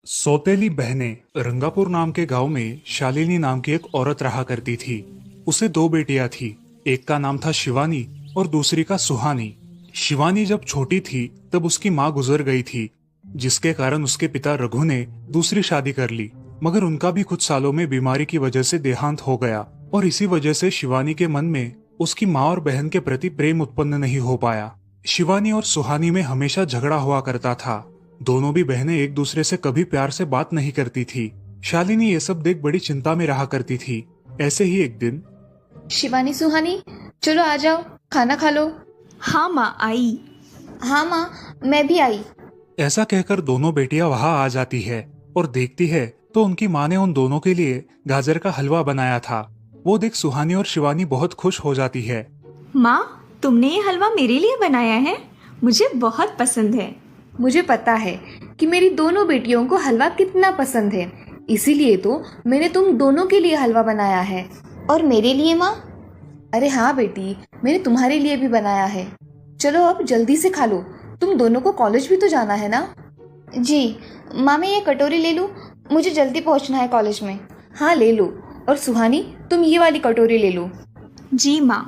सौतेली बहनें रंगापुर नाम के गांव में शालिनी नाम की एक औरत रहा करती थी। उसे दो बेटियां थी। एक का नाम था शिवानी और दूसरी का सुहानी। शिवानी जब छोटी थी तब उसकी माँ गुजर गई थी, जिसके कारण उसके पिता रघु ने दूसरी शादी कर ली। मगर उनका भी कुछ सालों में बीमारी की वजह से देहांत हो गया और इसी वजह से शिवानी के मन में उसकी माँ और बहन के प्रति प्रेम उत्पन्न नहीं हो पाया। शिवानी और सुहानी में हमेशा झगड़ा हुआ करता था। दोनों भी बहनें एक दूसरे से कभी प्यार से बात नहीं करती थी। शालिनी ये सब देख बड़ी चिंता में रहा करती थी। ऐसे ही एक दिन, शिवानी सुहानी, चलो आ जाओ, खाना खा लो। हाँ माँ आई। हाँ माँ, मैं भी आई। ऐसा कहकर दोनों बेटियां वहां आ जाती है और देखती है तो उनकी माँ ने उन दोनों के लिए गाजर का हलवा बनाया था। वो देख सुहानी और शिवानी बहुत खुश हो जाती है। माँ, तुमने ये हलवा मेरे लिए बनाया है? मुझे बहुत पसंद है। मुझे पता है कि मेरी दोनों बेटियों को हलवा कितना पसंद है, इसीलिए तो मैंने तुम दोनों के लिए हलवा बनाया है। और मेरे लिए माँ? अरे हाँ बेटी, मैंने तुम्हारे लिए भी बनाया है। चलो अब जल्दी से खा लो, तुम दोनों को कॉलेज भी तो जाना है ना। जी माँ, मैं ये कटोरी ले लूँ? मुझे जल्दी पहुँचना है कॉलेज में। हाँ ले लो। और सुहानी, तुम ये वाली कटोरी ले लो। जी माँ।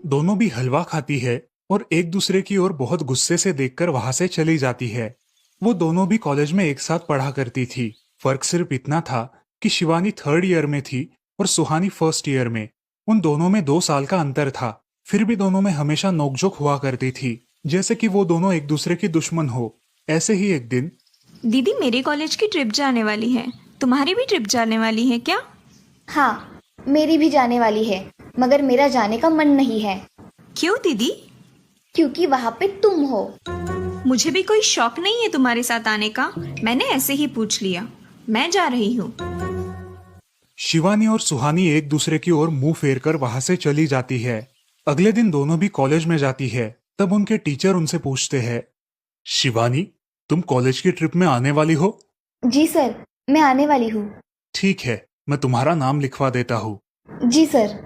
दोनों भी हलवा खाती है और एक दूसरे की ओर बहुत गुस्से से देखकर वहां से चली जाती है। वो दोनों भी कॉलेज में एक साथ पढ़ा करती थी। फर्क सिर्फ इतना था कि शिवानी 3rd ईयर में थी और सुहानी 1st ईयर में। उन दोनों में 2 साल का अंतर था। फिर भी दोनों में हमेशा नोकझोंक हुआ करती थी, जैसे कि वो दोनों एक दूसरे की दुश्मन हो। ऐसे ही एक दिन, दीदी, मेरे कॉलेज की ट्रिप जाने वाली है। तुम्हारी भी ट्रिप जाने वाली है क्या? हाँ, मेरी भी जाने वाली है, मगर मेरा जाने का मन नहीं है। क्यों दीदी? क्योंकि वहाँ पे तुम हो। मुझे भी कोई शौक नहीं है तुम्हारे साथ आने का। मैंने ऐसे ही पूछ लिया। मैं जा रही हूँ। शिवानी और सुहानी एक दूसरे की ओर मुंह फेर कर वहां से चली जाती है। अगले दिन दोनों भी कॉलेज में जाती है। तब उनके टीचर उनसे पूछते हैं, शिवानी, तुम कॉलेज की ट्रिप में आने वाली हो? जी सर, मैं आने वाली हूँ। ठीक है, मैं तुम्हारा नाम लिखवा देता हूँ। जी सर।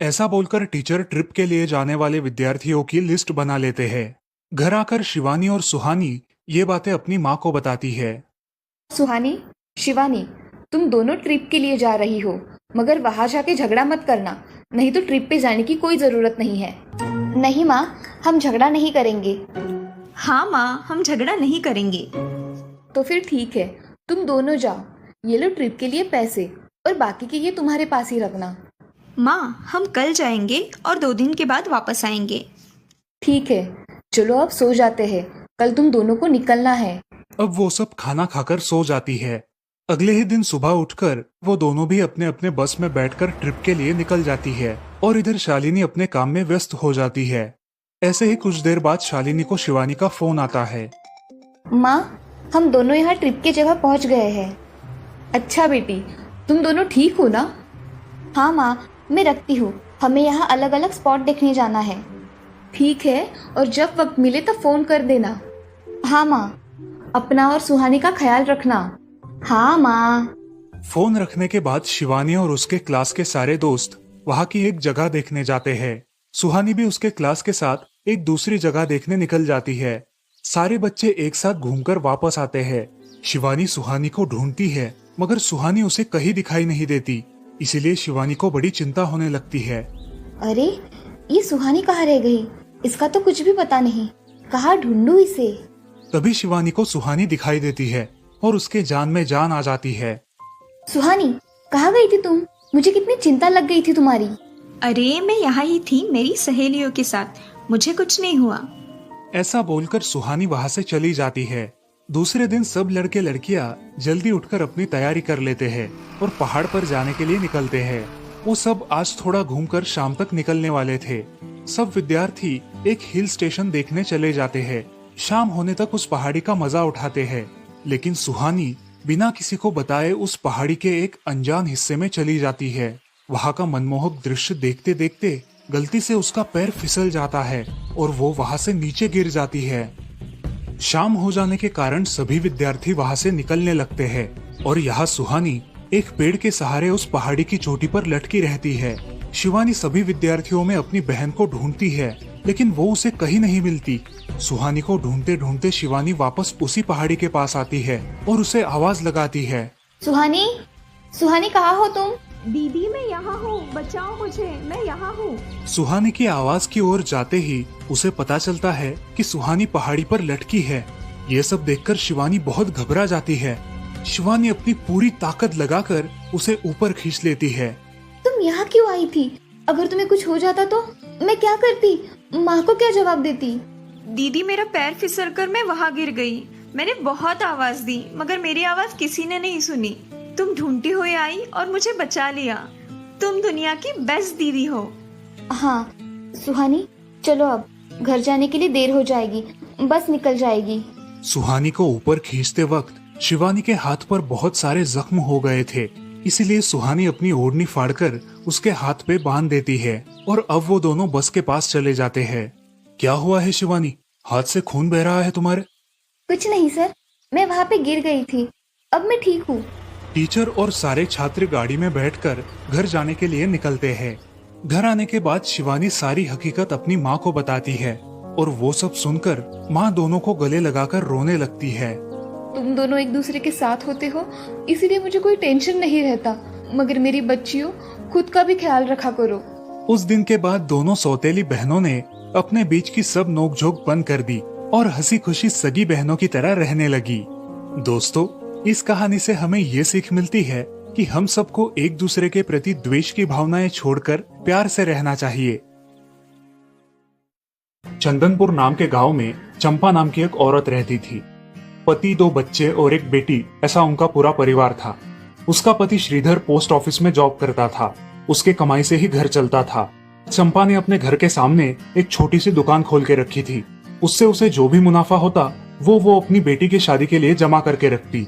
ऐसा बोलकर टीचर ट्रिप के लिए जाने वाले विद्यार्थियों की लिस्ट बना लेते हैं। घर आकर शिवानी और सुहानी ये बातें अपनी माँ को बताती है। सुहानी, शिवानी, तुम दोनों ट्रिप के लिए जा रही हो, मगर वहां जाके झगड़ा मत करना, नहीं तो ट्रिप पे जाने की कोई जरूरत नहीं है। नहीं माँ, हम झगड़ा नहीं करेंगे। हाँ माँ, हम झगड़ा नहीं करेंगे। तो फिर ठीक है, तुम दोनों जाओ। ये लो ट्रिप के लिए पैसे, और बाकी के ये तुम्हारे पास ही रखना। माँ, हम कल जाएंगे और 2 दिन के बाद वापस आएंगे। ठीक है, चलो अब सो जाते हैं, कल तुम दोनों को निकलना है। अब वो सब खाना खाकर सो जाती है। अगले ही दिन सुबह उठकर वो दोनों भी अपने अपने बस में बैठकर ट्रिप के लिए निकल जाती है और इधर शालिनी अपने काम में व्यस्त हो जाती है। ऐसे ही कुछ देर बाद शालिनी को शिवानी का फोन आता है। माँ, हम दोनों यहाँ ट्रिप की जगह पहुँच गए हैं। अच्छा बेटी, तुम दोनों ठीक हो ना? हाँ माँ, मैं रखती हूँ, हमें यहाँ अलग अलग स्पॉट देखने जाना है। ठीक है, और जब वक्त मिले तो फोन कर देना। हाँ माँ, अपना और सुहानी का ख्याल रखना। हाँ माँ। फोन रखने के बाद शिवानी और उसके क्लास के सारे दोस्त वहाँ की एक जगह देखने जाते हैं। सुहानी भी उसके क्लास के साथ एक दूसरी जगह देखने निकल जाती है। सारे बच्चे एक साथ घूमकर वापस आते हैं। शिवानी सुहानी को ढूंढती है, मगर सुहानी उसे कहीं दिखाई नहीं देती। इसीलिए शिवानी को बड़ी चिंता होने लगती है। अरे, ये सुहानी कहाँ रह गई? इसका तो कुछ भी पता नहीं, कहाँ ढूंढूं इसे? तभी शिवानी को सुहानी दिखाई देती है और उसके जान में जान आ जाती है। सुहानी, कहाँ गई थी तुम? मुझे कितनी चिंता लग गई थी तुम्हारी। अरे, मैं यहाँ ही थी मेरी सहेलियों के साथ, मुझे कुछ नहीं हुआ। ऐसा बोलकर सुहानी वहाँ से चली जाती है। दूसरे दिन सब लड़के लड़कियाँ जल्दी उठकर अपनी तैयारी कर लेते हैं और पहाड़ पर जाने के लिए निकलते हैं। वो सब आज थोड़ा घूमकर शाम तक निकलने वाले थे। सब विद्यार्थी एक हिल स्टेशन देखने चले जाते हैं। शाम होने तक उस पहाड़ी का मजा उठाते हैं, लेकिन सुहानी बिना किसी को बताए उस पहाड़ी के एक अनजान हिस्से में चली जाती है। वहाँ का मनमोहक दृश्य देखते देखते गलती से उसका पैर फिसल जाता है और वो वहाँ से नीचे गिर जाती है। शाम हो जाने के कारण सभी विद्यार्थी वहाँ से निकलने लगते हैं और यहाँ सुहानी एक पेड़ के सहारे उस पहाड़ी की चोटी पर लटकी रहती है। शिवानी सभी विद्यार्थियों में अपनी बहन को ढूंढती है, लेकिन वो उसे कहीं नहीं मिलती। सुहानी को ढूंढते ढूंढते शिवानी वापस उसी पहाड़ी के पास आती है और उसे आवाज लगाती है। सुहानी, सुहानी कहाँ हो तुम? दीदी मैं यहाँ हूँ, बचाओ मुझे, मैं यहाँ हूँ। सुहानी की आवाज की ओर जाते ही उसे पता चलता है कि सुहानी पहाड़ी पर लटकी है। ये सब देखकर शिवानी बहुत घबरा जाती है। शिवानी अपनी पूरी ताकत लगाकर उसे ऊपर खींच लेती है। तुम यहाँ क्यों आई थी? अगर तुम्हें कुछ हो जाता तो मैं क्या करती? माँ को क्या जवाब देती? दीदी मेरा पैर फिसल कर मैं वहाँ गिर गई। मैंने बहुत आवाज दी मगर मेरी आवाज किसी ने नहीं सुनी। तुम ढूंढती हुई आई और मुझे बचा लिया। तुम दुनिया की बेस्ट दीदी हो। हाँ सुहानी, चलो अब घर जाने के लिए देर हो जाएगी, बस निकल जाएगी। सुहानी को ऊपर खींचते वक्त शिवानी के हाथ पर बहुत सारे जख्म हो गए थे, इसीलिए सुहानी अपनी ओढ़नी फाड़कर उसके हाथ पे बांध देती है और अब वो दोनों बस के पास चले जाते हैं। क्या हुआ है शिवानी, हाथ से खून बह रहा है तुम्हारे? कुछ नहीं सर, मैं वहाँ पे गिर गई थी, अब मैं ठीक हूँ। टीचर और सारे छात्र गाड़ी में बैठकर घर जाने के लिए निकलते हैं। घर आने के बाद शिवानी सारी हकीकत अपनी माँ को बताती है और वो सब सुनकर माँ दोनों को गले लगाकर रोने लगती है। तुम दोनों एक दूसरे के साथ होते हो, इसीलिए मुझे कोई टेंशन नहीं रहता, मगर मेरी बच्चियों खुद का भी ख्याल रखा करो। उस दिन के बाद दोनों सौतेली बहनों ने अपने बीच की सब नोकझोंक बंद कर दी और हंसी खुशी सगी बहनों की तरह रहने लगी। दोस्तों, इस कहानी से हमें ये सीख मिलती है कि हम सबको एक दूसरे के प्रति द्वेष की भावनाएं छोड़कर प्यार से रहना चाहिए। चंदनपुर नाम के गांव में चंपा नाम की एक औरत रहती थी। पति, 2 बच्चे और एक बेटी, ऐसा उनका पूरा परिवार था। उसका पति श्रीधर पोस्ट ऑफिस में जॉब करता था। उसके कमाई से ही घर चलता था। चंपा ने अपने घर के सामने एक छोटी सी दुकान खोल के रखी थी। उससे उसे जो भी मुनाफा होता वो अपनी बेटी की शादी के लिए जमा करके रखती।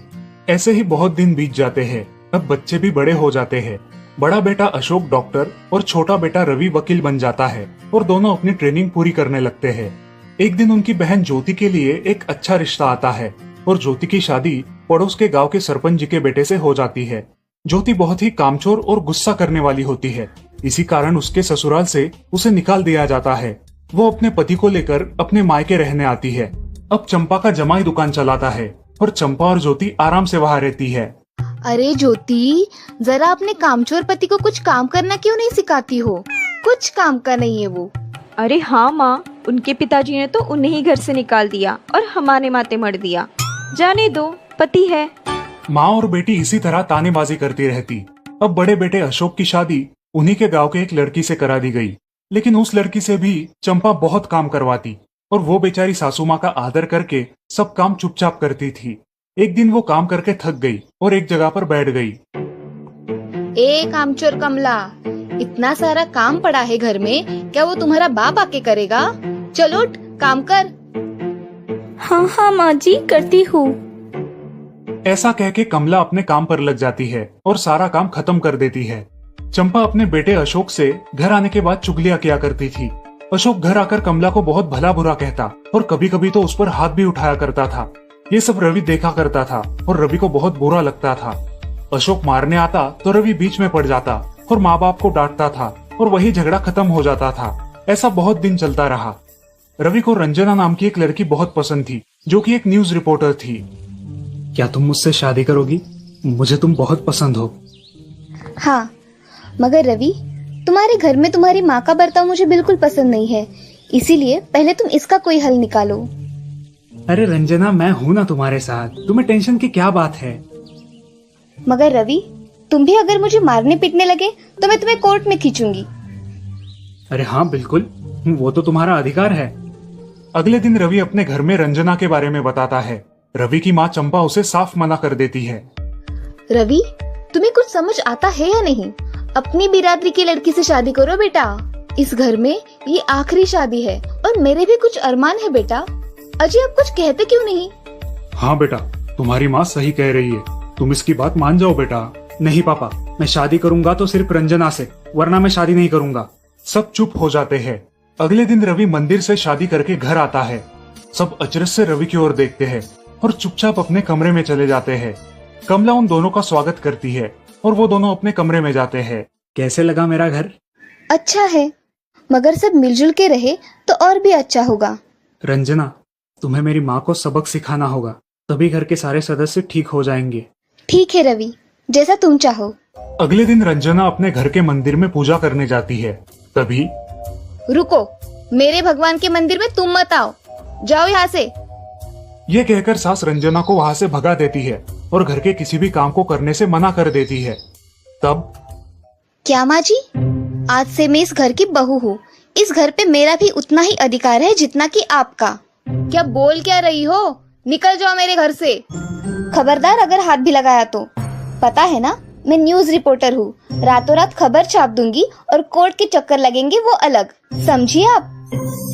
ऐसे ही बहुत दिन बीत जाते हैं। अब बच्चे भी बड़े हो जाते हैं। बड़ा बेटा अशोक डॉक्टर और छोटा बेटा रवि वकील बन जाता है और दोनों अपनी ट्रेनिंग पूरी करने लगते हैं। एक दिन उनकी बहन ज्योति के लिए एक अच्छा रिश्ता आता है और ज्योति की शादी पड़ोस के गांव के सरपंच जी के बेटे से हो जाती है। ज्योति बहुत ही कामचोर और गुस्सा करने वाली होती है। इसी कारण उसके ससुराल से उसे निकाल दिया जाता है। वो अपने पति को लेकर अपने मायके रहने आती है। अब चंपा का जमाई दुकान चलाता है और चंपा और ज्योति आराम से वहाँ रहती है। अरे ज्योति, जरा अपने कामचोर पति को कुछ काम करना क्यों नहीं सिखाती हो? कुछ काम का नहीं है वो। अरे हाँ माँ, उनके पिताजी ने तो उन्हें ही घर से निकाल दिया और हमारे माथे मर दिया। जाने दो, पति है। माँ और बेटी इसी तरह तानेबाजी करती रहती। अब बड़े बेटे अशोक की शादी उन्हीं के गांव के एक लड़की से करा दी गई, लेकिन उस लड़की से भी चंपा बहुत काम करवाती और वो बेचारी सासू माँ का आदर करके सब काम चुपचाप करती थी। एक दिन वो काम करके थक गई और एक जगह पर बैठ गई। ए कामचोर कमला, इतना सारा काम पड़ा है घर में, क्या वो तुम्हारा बाप आके करेगा? चलो उठ, काम कर। हाँ हाँ माँ जी, करती हूँ। ऐसा कह के कमला अपने काम पर लग जाती है और सारा काम खत्म कर देती है। चंपा अपने बेटे अशोक से घर आने के बाद चुगलियां किया करती थी। अशोक घर आकर कमला को बहुत भला बुरा कहता और कभी कभी तो उस पर हाथ भी उठाया करता था। ये सब रवि देखा करता था और रवि को बहुत बुरा लगता था। अशोक मारने आता तो रवि बीच में पड़ जाता और माँ बाप को डांटता था और वही झगड़ा खत्म हो जाता था। ऐसा बहुत दिन चलता रहा। रवि को रंजना नाम की एक लड़की बहुत पसंद थी, जो कि एक न्यूज रिपोर्टर थी। क्या तुम मुझसे शादी करोगी? मुझे तुम बहुत पसंद हो। हाँ, मगर रवि, तुम्हारे घर में तुम्हारी माँ का बर्ताव मुझे बिल्कुल पसंद नहीं है, इसीलिए पहले तुम इसका कोई हल निकालो। अरे रंजना, मैं हूँ ना तुम्हारे साथ, तुम्हें टेंशन की क्या बात है? मगर रवि, तुम भी अगर मुझे मारने पीटने लगे तो मैं तुम्हें कोर्ट में खींचूंगी। अरे हाँ बिल्कुल, वो तो तुम्हारा अधिकार है। अगले दिन रवि अपने घर में रंजना के बारे में बताता है। रवि की माँ चंपा उसे साफ मना कर देती है। रवि, तुम्हें कुछ समझ आता है या नहीं? अपनी बिरादरी की लड़की से शादी करो बेटा। इस घर में ये आखिरी शादी है और मेरे भी कुछ अरमान है बेटा। अजय, आप कुछ कहते क्यों नहीं? हाँ बेटा, तुम्हारी माँ सही कह रही है, तुम इसकी बात मान जाओ बेटा। नहीं पापा, मैं शादी करूंगा तो सिर्फ रंजना से, वरना मैं शादी नहीं करूंगा। सब चुप हो जाते हैं। अगले दिन रवि मंदिर से शादी करके घर आता है। सब अचरज से रवि की ओर देखते हैं और चुपचाप अपने कमरे में चले जाते हैं। कमला उन दोनों का स्वागत करती है और वो दोनों अपने कमरे में जाते हैं। कैसे लगा मेरा घर? अच्छा है, मगर सब मिलजुल के रहे तो और भी अच्छा होगा। रंजना, तुम्हें मेरी माँ को सबक सिखाना होगा, तभी घर के सारे सदस्य ठीक हो जाएंगे। ठीक है रवि, जैसा तुम चाहो। अगले दिन रंजना अपने घर के मंदिर में पूजा करने जाती है। तभी रुको, मेरे भगवान के मंदिर में तुम मत आओ, जाओ यहाँ से। ये कहकर सास रंजना को वहाँ से भगा देती है और घर के किसी भी काम को करने से मना कर देती है। तब क्या माँ जी, आज से मैं इस घर की बहू हूँ। इस घर पे मेरा भी उतना ही अधिकार है जितना कि आपका। क्या बोल क्या रही हो? निकल जाओ मेरे घर से। खबरदार अगर हाथ भी लगाया तो। पता है ना, मैं न्यूज रिपोर्टर हूँ। रातों रात खबर छाप दूंगी और कोर्ट के चक्कर लगेंगे वो अलग, समझिए आप।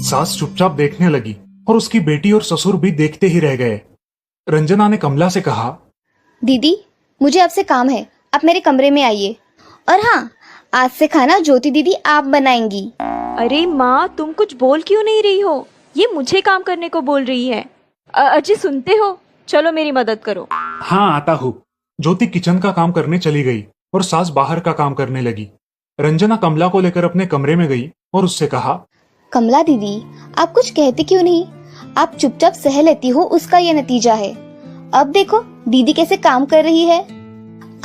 सास चुपचाप देखने लगी और उसकी बेटी और ससुर भी देखते ही रह गए। रंजना ने कमला से कहा, दीदी, मुझे आपसे काम है, आप मेरे कमरे में आइए। और हाँ, आज से खाना ज्योति दीदी आप बनाएंगी। अरे माँ, तुम कुछ बोल क्यों नहीं रही हो? ये मुझे काम करने को बोल रही है। अजी सुनते हो, चलो मेरी मदद करो। हाँ आता हूँ। ज्योति किचन का काम करने चली गई और सास बाहर का काम करने लगी। रंजना कमला को लेकर अपने कमरे में गई और उससे कहा, कमला दीदी, आप कुछ कहते क्यों नहीं? आप चुपचाप सह लेती हो, उसका ये नतीजा है। अब देखो दीदी कैसे काम कर रही है।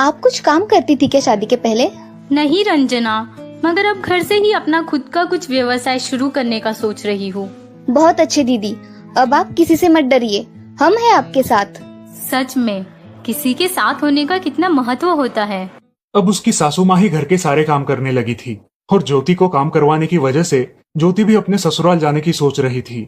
आप कुछ काम करती थी क्या शादी के पहले? नहीं रंजना, मगर अब घर से ही अपना खुद का कुछ व्यवसाय शुरू करने का सोच रही हूँ। बहुत अच्छे दीदी, अब आप किसी से मत डरिए, हम हैं आपके साथ। सच में किसी के साथ होने का कितना महत्व होता है। अब उसकी सासू माँ ही घर के सारे काम करने लगी थी और ज्योति को काम करवाने की वजह से ज्योति भी अपने ससुराल जाने की सोच रही थी।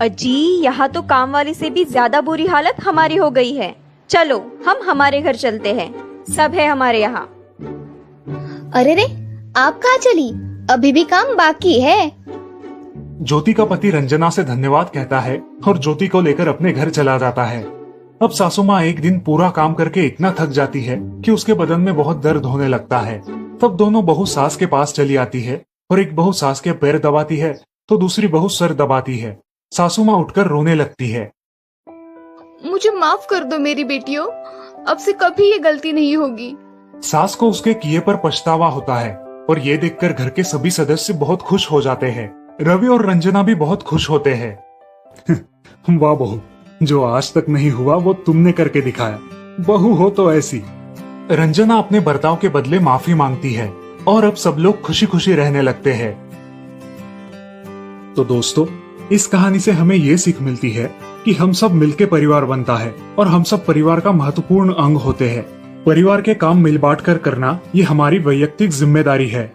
अजी, यहाँ तो काम वाली से भी ज्यादा बुरी हालत हमारी हो गई है। चलो हम हमारे घर चलते हैं, सब है हमारे यहाँ। अरे रे, आप कहाँ चली? अभी भी काम बाकी है। ज्योति का पति रंजना से धन्यवाद कहता है और ज्योति को लेकर अपने घर चला जाता है। अब सासू माँ एक दिन पूरा काम करके इतना थक जाती है कि उसके बदन में बहुत दर्द होने लगता है। तब दोनों बहू सास के पास चली आती है और एक बहू सास के पैर दबाती है तो दूसरी बहू सर दबाती है। सासू माँ उठकर रोने लगती है। मुझे माफ कर दो मेरी बेटियों, अब से कभी ये गलती नहीं होगी। सास को उसके किए पर पछतावा होता है और ये देखकर घर के सभी सदस्य बहुत खुश हो जाते हैं। रवि और रंजना भी बहुत खुश होते हैं। वाह बहू, जो आज तक नहीं हुआ वो तुमने करके दिखाया। बहू हो तो ऐसी। रंजना अपने बर्ताव के बदले माफी मांगती है और अब सब लोग खुशी खुशी रहने लगते हैं। तो दोस्तों, इस कहानी से हमें ये सीख मिलती है कि हम सब मिलके परिवार बनता है और हम सब परिवार का महत्वपूर्ण अंग होते हैं। परिवार के काम मिल बांट कर करना ये हमारी वैयक्तिक जिम्मेदारी है।